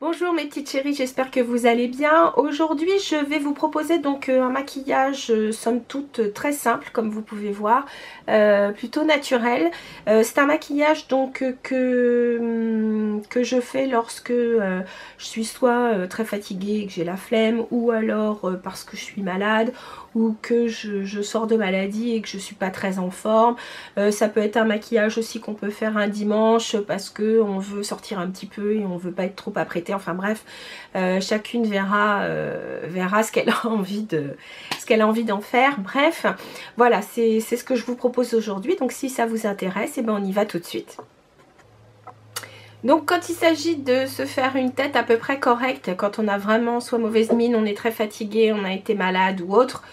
Bonjour mes petites chéries, j'espère que vous allez bien. Aujourd'hui je vais vous proposer donc un maquillage somme toute très simple comme vous pouvez voir, plutôt naturel. C'est un maquillage donc que je fais lorsque je suis soit très fatiguée, que j'ai la flemme, ou alors parce que je suis malade, ou que je sors de maladie et que je suis pas très en forme. Ça peut être un maquillage aussi qu'on peut faire un dimanche parce que on veut sortir un petit peu et on veut pas être trop apprêté. Enfin bref, chacune verra ce qu'elle a envie d'en faire. Bref, voilà, c'est ce que je vous propose aujourd'hui. Donc si ça vous intéresse, et ben on y va tout de suite. Donc quand il s'agit de se faire une tête à peu près correcte, quand on a vraiment soit mauvaise mine, on est très fatigué, on a été malade ou autre,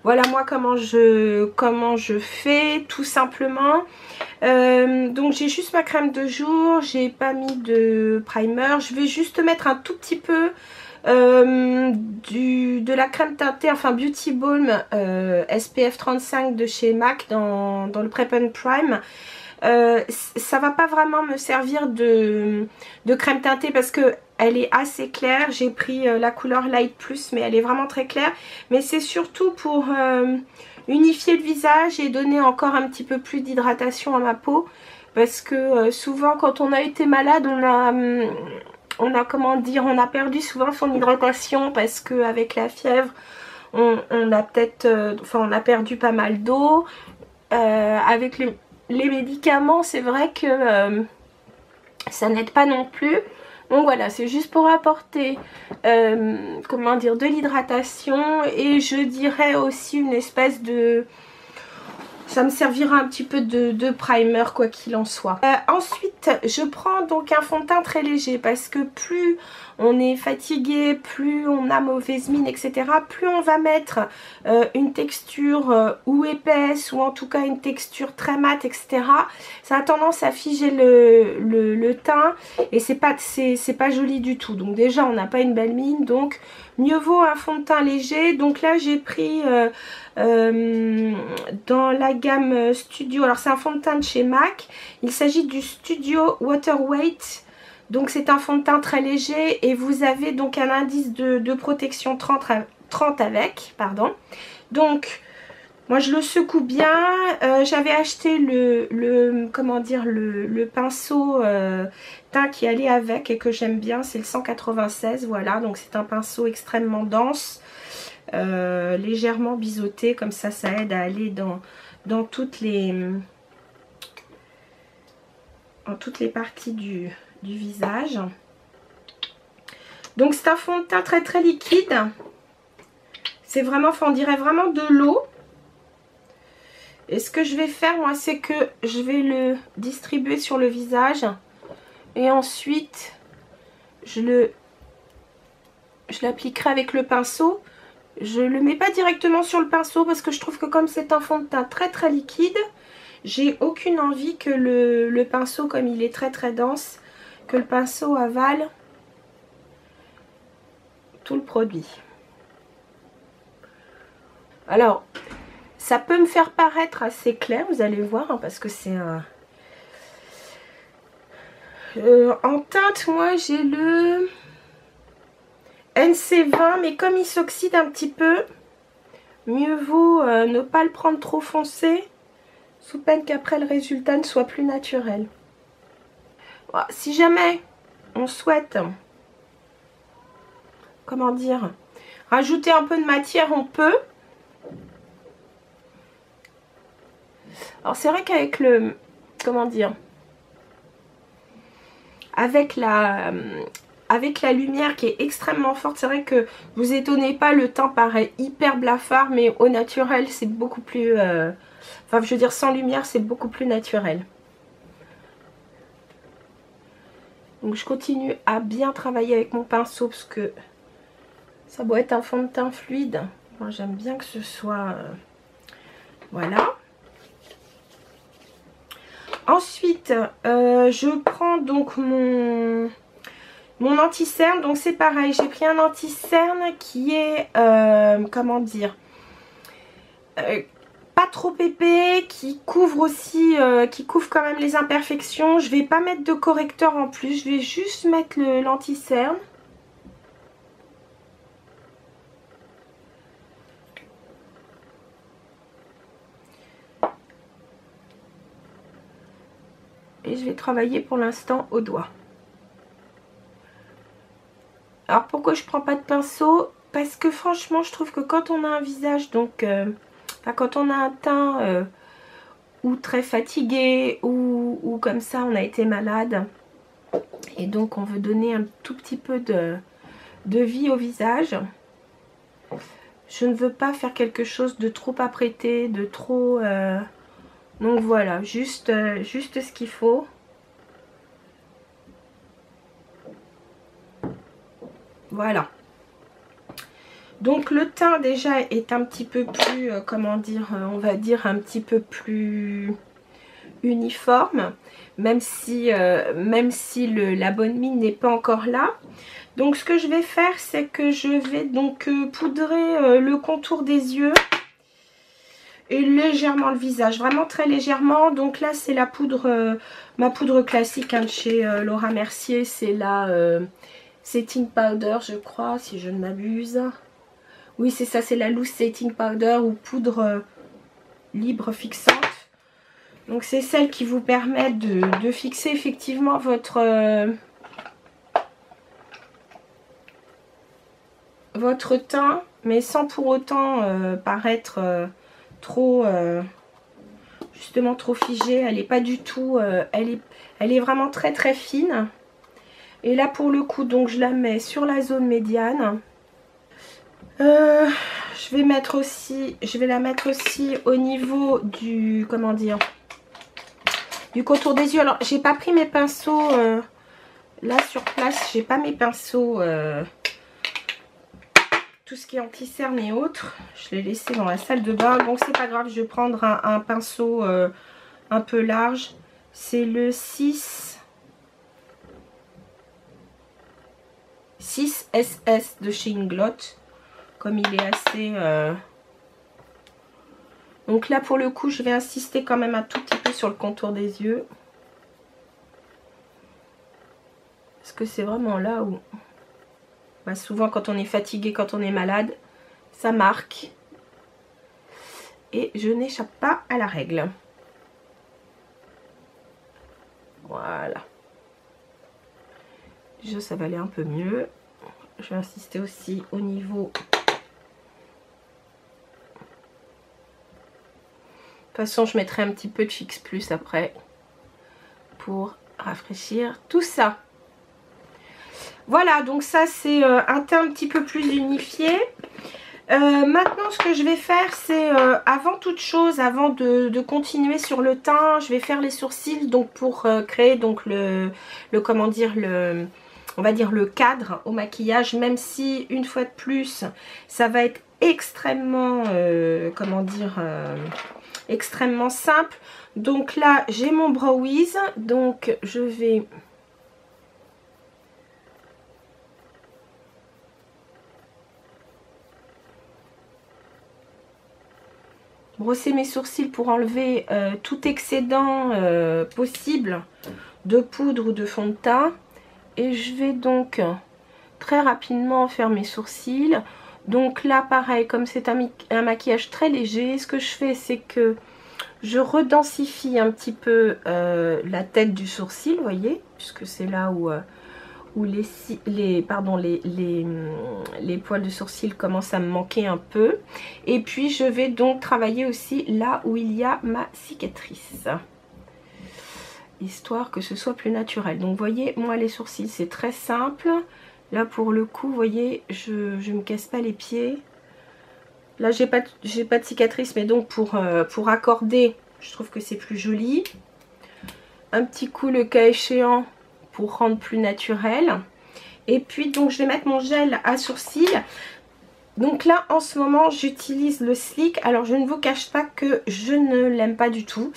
voilà moi comment je fais tout simplement. Donc j'ai juste ma crème de jour, j'ai pas mis de primer, je vais juste mettre un tout petit peu de la crème teintée, enfin Beauty Balm SPF 35 de chez MAC dans le Prep and Prime. Ça va pas vraiment me servir de crème teintée parce que elle est assez claire. J'ai pris la couleur Light Plus, mais elle est vraiment très claire. Mais c'est surtout pour unifier le visage et donner encore un petit peu plus d'hydratation à ma peau. Parce que souvent quand on a été malade, on a perdu souvent son hydratation parce que avec la fièvre, on a peut-être, on a perdu pas mal d'eau. Avec les médicaments, c'est vrai que ça n'aide pas non plus. Donc voilà, c'est juste pour apporter comment dire, de l'hydratation et je dirais aussi une espèce de... Ça me servira un petit peu de primer quoi qu'il en soit. Ensuite, je prends donc un fond de teint très léger parce que plus on est fatigué, plus on a mauvaise mine, etc. Plus on va mettre une texture ou épaisse ou en tout cas une texture très mate, etc. Ça a tendance à figer le teint et c'est pas joli du tout. Donc déjà, on n'a pas une belle mine, donc mieux vaut un fond de teint léger. Donc là, j'ai pris... dans la gamme Studio, alors c'est un fond de teint de chez MAC, il s'agit du Studio Water Weight, donc c'est un fond de teint très léger et vous avez donc un indice de protection 30 avec, pardon. Donc moi je le secoue bien, j'avais acheté comment dire, le pinceau teint qui allait avec et que j'aime bien, c'est le 196, voilà, donc c'est un pinceau extrêmement dense. Légèrement biseauté, comme ça aide à aller dans toutes les parties du visage. Donc c'est un fond de teint très très liquide, c'est vraiment, on dirait vraiment de l'eau. Et ce que je vais faire moi, c'est que je vais le distribuer sur le visage et ensuite je l'appliquerai avec le pinceau. Je le mets pas directement sur le pinceau parce que je trouve que comme c'est un fond de teint très très liquide, j'ai aucune envie que le pinceau, comme il est très très dense, que le pinceau avale tout le produit. Alors, ça peut me faire paraître assez clair, vous allez voir, hein, parce que c'est un... en teinte, moi j'ai le... NC20, mais comme il s'oxyde un petit peu, mieux vaut ne pas le prendre trop foncé, sous peine qu'après le résultat ne soit plus naturel. Voilà, si jamais on souhaite, comment dire, rajouter un peu de matière, on peut. Alors c'est vrai qu'avec le, comment dire, avec la lumière qui est extrêmement forte, c'est vrai que vous étonnez pas, le teint paraît hyper blafard, mais au naturel c'est beaucoup plus... enfin je veux dire sans lumière c'est beaucoup plus naturel. Donc je continue à bien travailler avec mon pinceau parce que ça doit être un fond de teint fluide. Moi j'aime bien que ce soit... voilà. Ensuite je prends donc mon anti-cerne, donc c'est pareil, j'ai pris un anti-cerne qui est, comment dire, pas trop épais, qui couvre aussi, qui couvre quand même les imperfections. Je vais pas mettre de correcteur en plus, je vais juste mettre l'anti-cerne. Et je vais travailler pour l'instant au doigt. Alors pourquoi je prends pas de pinceau? Parce que franchement je trouve que quand on a un visage donc quand on a un teint ou très fatigué ou comme ça on a été malade et donc on veut donner un tout petit peu de vie au visage, je ne veux pas faire quelque chose de trop apprêté, de trop donc voilà, juste ce qu'il faut. Voilà. Donc le teint déjà est un petit peu plus, comment dire, on va dire un petit peu plus uniforme, même si la bonne mine n'est pas encore là. Donc ce que je vais faire, c'est que je vais donc poudrer le contour des yeux et légèrement le visage, vraiment très légèrement. Donc là c'est la poudre, ma poudre classique hein, de chez Laura Mercier, c'est la setting powder je crois, si je ne m'abuse. Oui c'est ça, c'est la loose setting powder ou poudre libre fixante. Donc c'est celle qui vous permet de fixer effectivement votre teint, mais sans pour autant paraître trop justement trop figée. Elle n'est pas du tout, elle est vraiment très très fine. Et là pour le coup donc je la mets sur la zone médiane. Je vais la mettre aussi au niveau du, comment dire, du contour des yeux. Alors j'ai pas pris mes pinceaux là sur place, j'ai pas mes pinceaux tout ce qui est anti-cerne et autres, je l'ai laissé dans la salle de bain. Donc c'est pas grave, je vais prendre un pinceau un peu large, c'est le 6SS de chez Inglot, comme il est assez donc là pour le coup je vais insister quand même un tout petit peu sur le contour des yeux, parce que c'est vraiment là où souvent quand on est fatigué, quand on est malade, ça marque et je n'échappe pas à la règle. Voilà, déjà ça va aller un peu mieux. Je vais insister aussi au niveau. De toute façon je mettrai un petit peu de Fix Plus après pour rafraîchir tout ça. Voilà, donc ça c'est un teint un petit peu plus unifié. Maintenant ce que je vais faire c'est avant toute chose, avant de continuer sur le teint, je vais faire les sourcils donc pour créer donc le comment dire, on va dire le cadre au maquillage, même si une fois de plus ça va être extrêmement comment dire, extrêmement simple. Donc là j'ai mon brow wiz, donc je vais brosser mes sourcils pour enlever tout excédent possible de poudre ou de fond de teint. Et je vais donc très rapidement faire mes sourcils. Donc là pareil, comme c'est un maquillage très léger, ce que je fais c'est que je redensifie un petit peu la tête du sourcil, vous voyez, puisque c'est là où les poils de sourcil commencent à me manquer un peu. Et puis je vais donc travailler aussi là où il y a ma cicatrice, histoire que ce soit plus naturel. Donc vous voyez, moi les sourcils c'est très simple. Là pour le coup, vous voyez, je me casse pas les pieds. Là j'ai pas de cicatrice, mais donc pour accorder, je trouve que c'est plus joli. Un petit coup le cas échéant pour rendre plus naturel. Et puis donc je vais mettre mon gel à sourcils. Donc là en ce moment j'utilise le Sleek. Alors je ne vous cache pas que je ne l'aime pas du tout.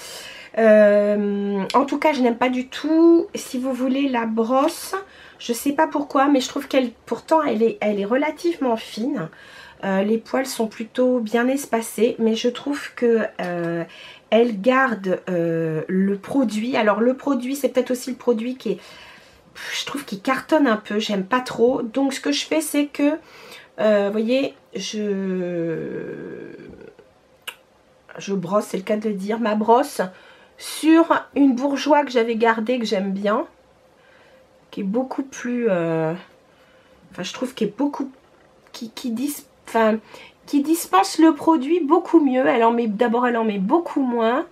En tout cas je n'aime pas du tout, si vous voulez, la brosse. Je sais pas pourquoi, mais je trouve qu'elle pourtant elle est relativement fine. Les poils sont plutôt bien espacés, mais je trouve que elle garde le produit. Alors le produit, c'est peut-être aussi le produit qui est, je trouve qu'il cartonne un peu, j'aime pas trop. Donc ce que je fais, c'est que, vous voyez, je brosse, c'est le cas de le dire, ma brosse sur une bourgeois que j'avais gardée, que j'aime bien, qui est beaucoup plus, enfin je trouve qu'il est beaucoup, qui dispense le produit beaucoup mieux. D'abord elle en met beaucoup moins,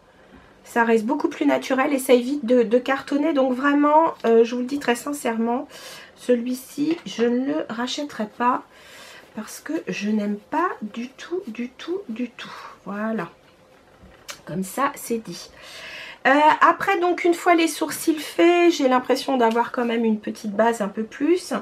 ça reste beaucoup plus naturel et ça évite de cartonner. Donc vraiment, je vous le dis très sincèrement, celui-ci je ne le rachèterai pas parce que je n'aime pas du tout, du tout, du tout. Voilà, comme ça c'est dit. Après, donc une fois les sourcils faits, j'ai l'impression d'avoir quand même une petite base un peu plus.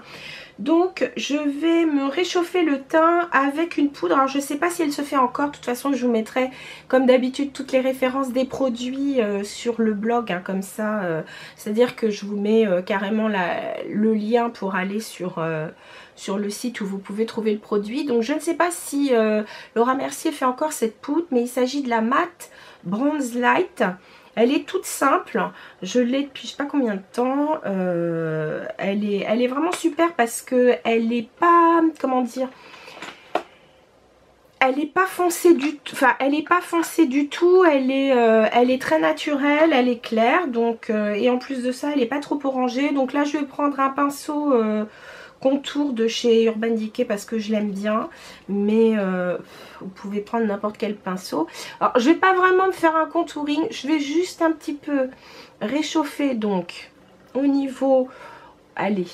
Donc je vais me réchauffer le teint avec une poudre. Alors je ne sais pas si elle se fait encore. De toute façon je vous mettrai comme d'habitude toutes les références des produits sur le blog, hein, comme ça. C'est à dire que je vous mets carrément le lien pour aller sur le site où vous pouvez trouver le produit. Donc je ne sais pas si Laura Mercier fait encore cette poudre, mais il s'agit de la Matte Bronze Light. Elle est toute simple, je l'ai depuis je sais pas combien de temps, elle est vraiment super parce que elle est pas, comment dire, elle est pas foncée du tout, enfin elle est pas foncée du tout, elle est très naturelle, elle est claire, donc et en plus de ça elle est pas trop orangée. Donc là je vais prendre un pinceau contour de chez Urban Decay parce que je l'aime bien, mais vous pouvez prendre n'importe quel pinceau. Alors je vais pas vraiment me faire un contouring, je vais juste un petit peu réchauffer donc au niveau, allez,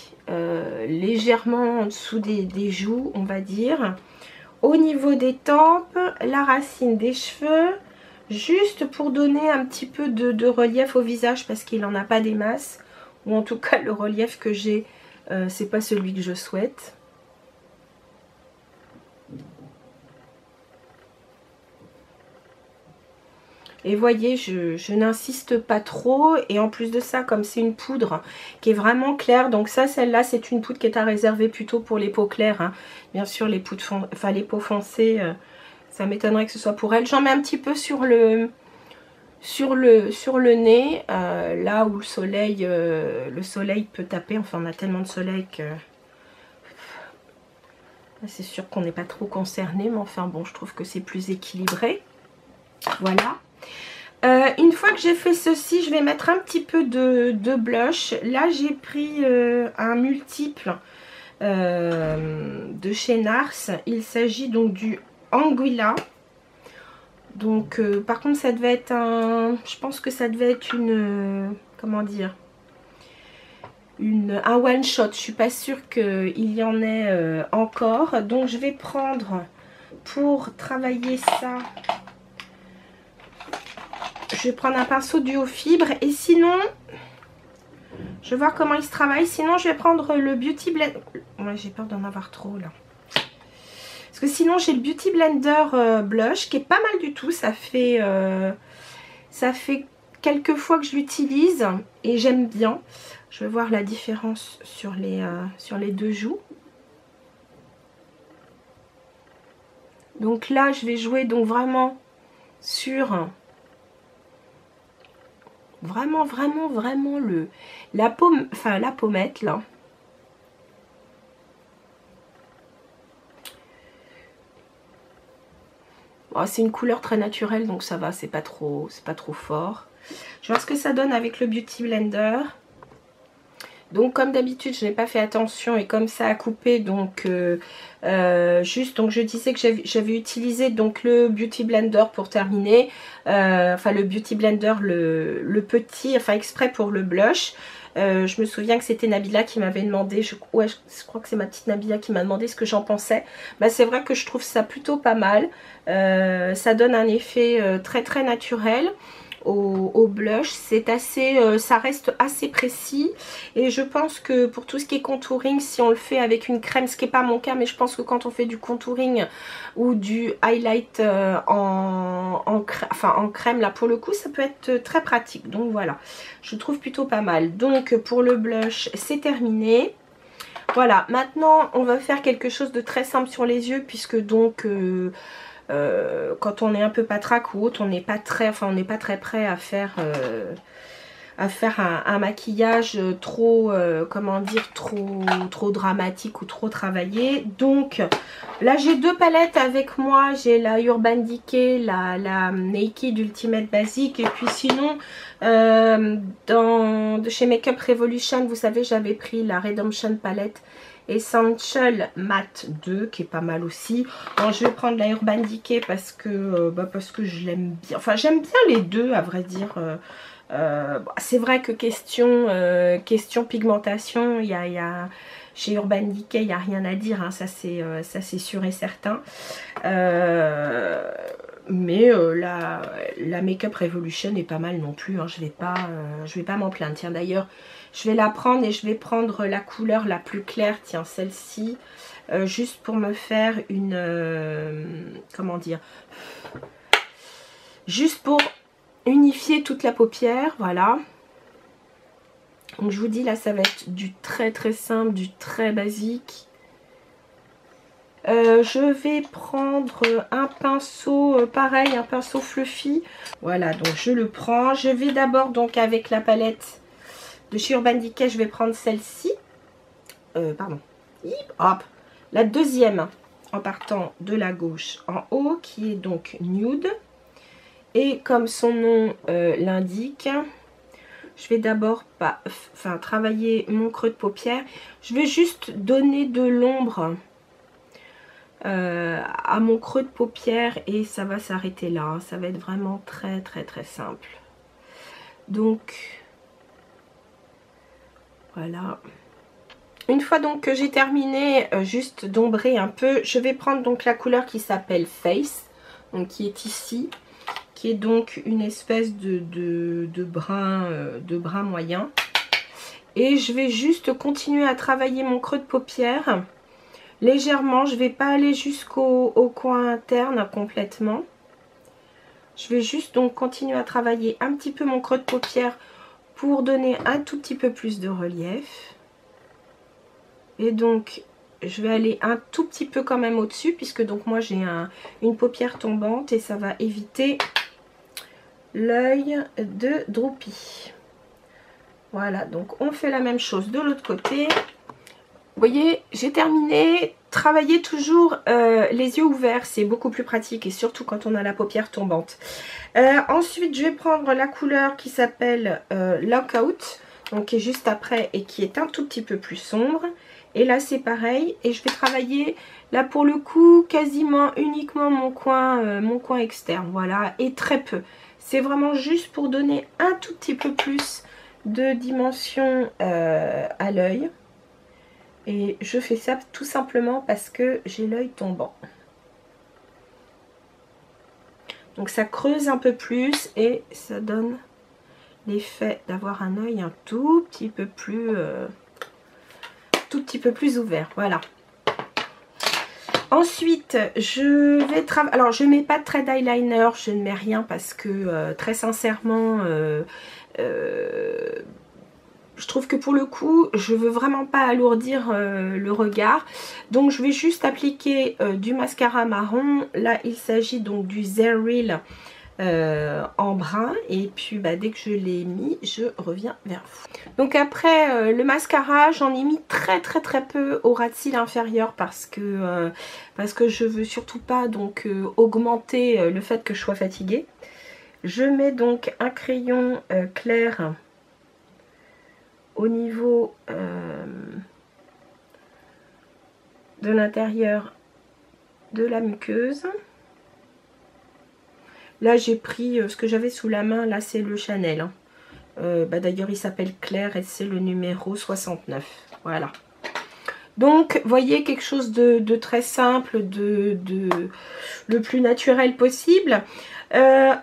légèrement en dessous des joues on va dire, au niveau des tempes, la racine des cheveux, juste pour donner un petit peu de relief au visage parce qu'il n'en a pas des masses, ou en tout cas le relief que j'ai, c'est pas celui que je souhaite. Et voyez, je n'insiste pas trop. Et en plus de ça, comme c'est une poudre qui est vraiment claire, donc ça, celle-là, c'est une poudre qui est à réserver plutôt pour les peaux claires, hein. Bien sûr, les peaux foncées, ça m'étonnerait que ce soit pour elle. J'en mets un petit peu sur le nez, là où le soleil peut taper. Enfin, on a tellement de soleil que c'est sûr qu'on n'est pas trop concerné, mais enfin bon, je trouve que c'est plus équilibré. Voilà. Une fois que j'ai fait ceci, je vais mettre un petit peu de blush. Là, j'ai pris un multiple de chez NARS. Il s'agit donc du Anguilla. Donc, par contre, ça devait être un... Je pense que ça devait être une... comment dire, un one shot. Je suis pas sûre qu'il y en ait encore. Donc, je vais prendre pour travailler ça... Je vais prendre un pinceau duo fibre et sinon, je vais voir comment il se travaille. Sinon, je vais prendre le Beauty Blender. Moi, j'ai peur d'en avoir trop là. Parce que sinon, j'ai le Beauty Blender blush qui est pas mal du tout. Ça fait quelques fois que je l'utilise et j'aime bien. Je vais voir la différence sur les deux joues. Donc là, je vais jouer donc vraiment sur... Vraiment la pommette là. Oh, c'est une couleur très naturelle donc ça va, c'est pas trop fort. Je vais voir ce que ça donne avec le Beauty Blender. Donc comme d'habitude je n'ai pas fait attention et comme ça a coupé, donc juste, donc je disais que j'avais utilisé donc le Beauty Blender pour terminer, enfin le Beauty Blender le petit, enfin exprès pour le blush. Je me souviens que c'était Nabila qui m'avait demandé, je crois que c'est ma petite Nabila qui m'a demandé ce que j'en pensais. Bah, c'est vrai que je trouve ça plutôt pas mal, ça donne un effet très naturel. Au blush, c'est assez, ça reste assez précis et je pense que pour tout ce qui est contouring, si on le fait avec une crème, ce qui n'est pas mon cas, mais je pense que quand on fait du contouring ou du highlight en crème, là pour le coup ça peut être très pratique. Donc voilà, je trouve plutôt pas mal. Donc pour le blush c'est terminé. Voilà, maintenant on va faire quelque chose de très simple sur les yeux, puisque donc quand on est un peu patraque ou autre, on n'est pas très prêt à faire un maquillage trop, comment dire, trop dramatique ou trop travaillé. Donc là j'ai deux palettes avec moi, j'ai la Urban Decay, la Naked Ultimate Basic, et puis sinon de chez Makeup Revolution, vous savez, j'avais pris la Redemption palette Essential Matte 2 qui est pas mal aussi. Alors, je vais prendre la Urban Decay parce que je l'aime bien, enfin j'aime bien les deux à vrai dire. C'est vrai que question pigmentation, chez Urban Decay il n'y a rien à dire, hein, ça c'est sûr et certain. Mais la Makeup Revolution est pas mal non plus, hein, je vais pas m'en plaindre. Tiens, d'ailleurs je vais la prendre et je vais prendre la couleur la plus claire, tiens, celle-ci, juste pour me faire une comment dire, juste pour unifier toute la paupière, voilà. Donc je vous dis, là ça va être du très simple, du très basique. Je vais prendre un pinceau, pareil, un pinceau fluffy. Voilà, donc je le prends. Je vais d'abord donc avec la palette de chez Urban Decay, je vais prendre celle-ci. Pardon. Hop. La deuxième, en partant de la gauche en haut, qui est donc nude. Et comme son nom l'indique, je vais d'abord travailler mon creux de paupière. Je vais juste donner de l'ombre à mon creux de paupière et ça va s'arrêter là, hein. Ça va être vraiment très simple. Donc voilà. Une fois donc que j'ai terminé juste d'ombrer un peu, je vais prendre donc la couleur qui s'appelle Face, donc qui est ici, qui est donc une espèce de brun moyen. Et je vais juste continuer à travailler mon creux de paupière légèrement. Je ne vais pas aller jusqu'au coin interne complètement. Je vais juste donc continuer à travailler un petit peu mon creux de paupière pour donner un tout petit peu plus de relief. Et donc je vais aller un tout petit peu quand même au-dessus, puisque donc moi j'ai une paupière tombante et ça va éviter l'œil de Droopy. Voilà, donc on fait la même chose de l'autre côté. Vous voyez, j'ai terminé. Travailler toujours les yeux ouverts, c'est beaucoup plus pratique, et surtout quand on a la paupière tombante. Ensuite, je vais prendre la couleur qui s'appelle Lockout, donc qui est juste après et qui est un tout petit peu plus sombre. Et là, c'est pareil. Et je vais travailler, là pour le coup, quasiment uniquement mon coin externe. Voilà, et très peu. C'est vraiment juste pour donner un tout petit peu plus de dimension à l'œil. Et je fais ça tout simplement parce que j'ai l'œil tombant. Donc ça creuse un peu plus et ça donne l'effet d'avoir un œil un tout petit peu plus ouvert. Voilà. Ensuite, je vais travailler. Alors, je ne mets pas de trait d'eyeliner, je ne mets rien parce que très sincèrement, je trouve que pour le coup, je veux vraiment pas alourdir le regard. Donc je vais juste appliquer du mascara marron. Là, il s'agit donc du Zeril en brun. Et puis dès que je l'ai mis, je reviens vers vous. Donc après le mascara, j'en ai mis très peu au ras de cils inférieur parce que je veux surtout pas donc augmenter le fait que je sois fatiguée. Je mets donc un crayon clair au niveau de l'intérieur de la muqueuse. Là j'ai pris ce que j'avais sous la main, là c'est le Chanel, hein. D'ailleurs il s'appelle Claire et c'est le numéro 69. Voilà. Donc voyez, quelque chose de très simple, le plus naturel possible.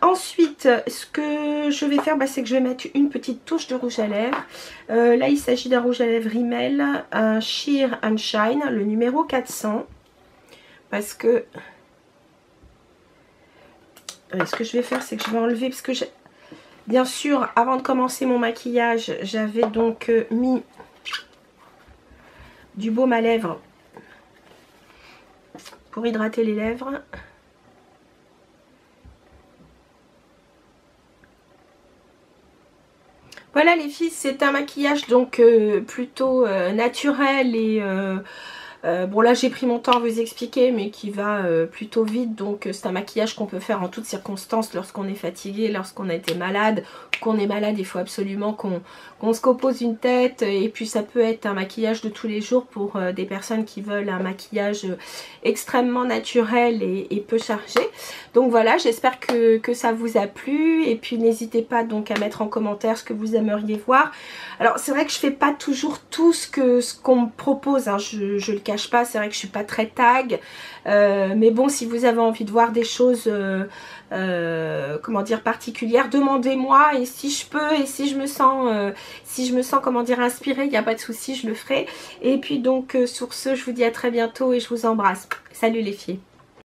Ensuite, ce que je vais faire, c'est que je vais mettre une petite touche de rouge à lèvres. Là, il s'agit d'un rouge à lèvres Rimmel, un Sheer and Shine, le numéro 400. Parce que... ce que je vais faire, c'est que je vais enlever, parce que bien sûr, avant de commencer mon maquillage, j'avais donc mis du baume à lèvres pour hydrater les lèvres. Voilà les filles, c'est un maquillage donc plutôt naturel et bon là j'ai pris mon temps à vous expliquer, mais qui va plutôt vite. Donc c'est un maquillage qu'on peut faire en toutes circonstances, lorsqu'on est fatigué, lorsqu'on a été malade. Qu'on est malade, il faut absolument qu'on se compose une tête. Et puis ça peut être un maquillage de tous les jours pour des personnes qui veulent un maquillage extrêmement naturel et peu chargé. Donc voilà, j'espère que ça vous a plu. Et puis n'hésitez pas donc à mettre en commentaire ce que vous aimeriez voir. Alors c'est vrai que je fais pas toujours tout ce qu'on me propose, hein, je le cache pas, c'est vrai que je suis pas très tag, mais bon, si vous avez envie de voir des choses comment dire, particulières, demandez-moi, et si je peux et si je me sens comment dire inspirée, il n'y a pas de souci, je le ferai. Et puis donc sur ce, je vous dis à très bientôt et je vous embrasse. Salut les filles.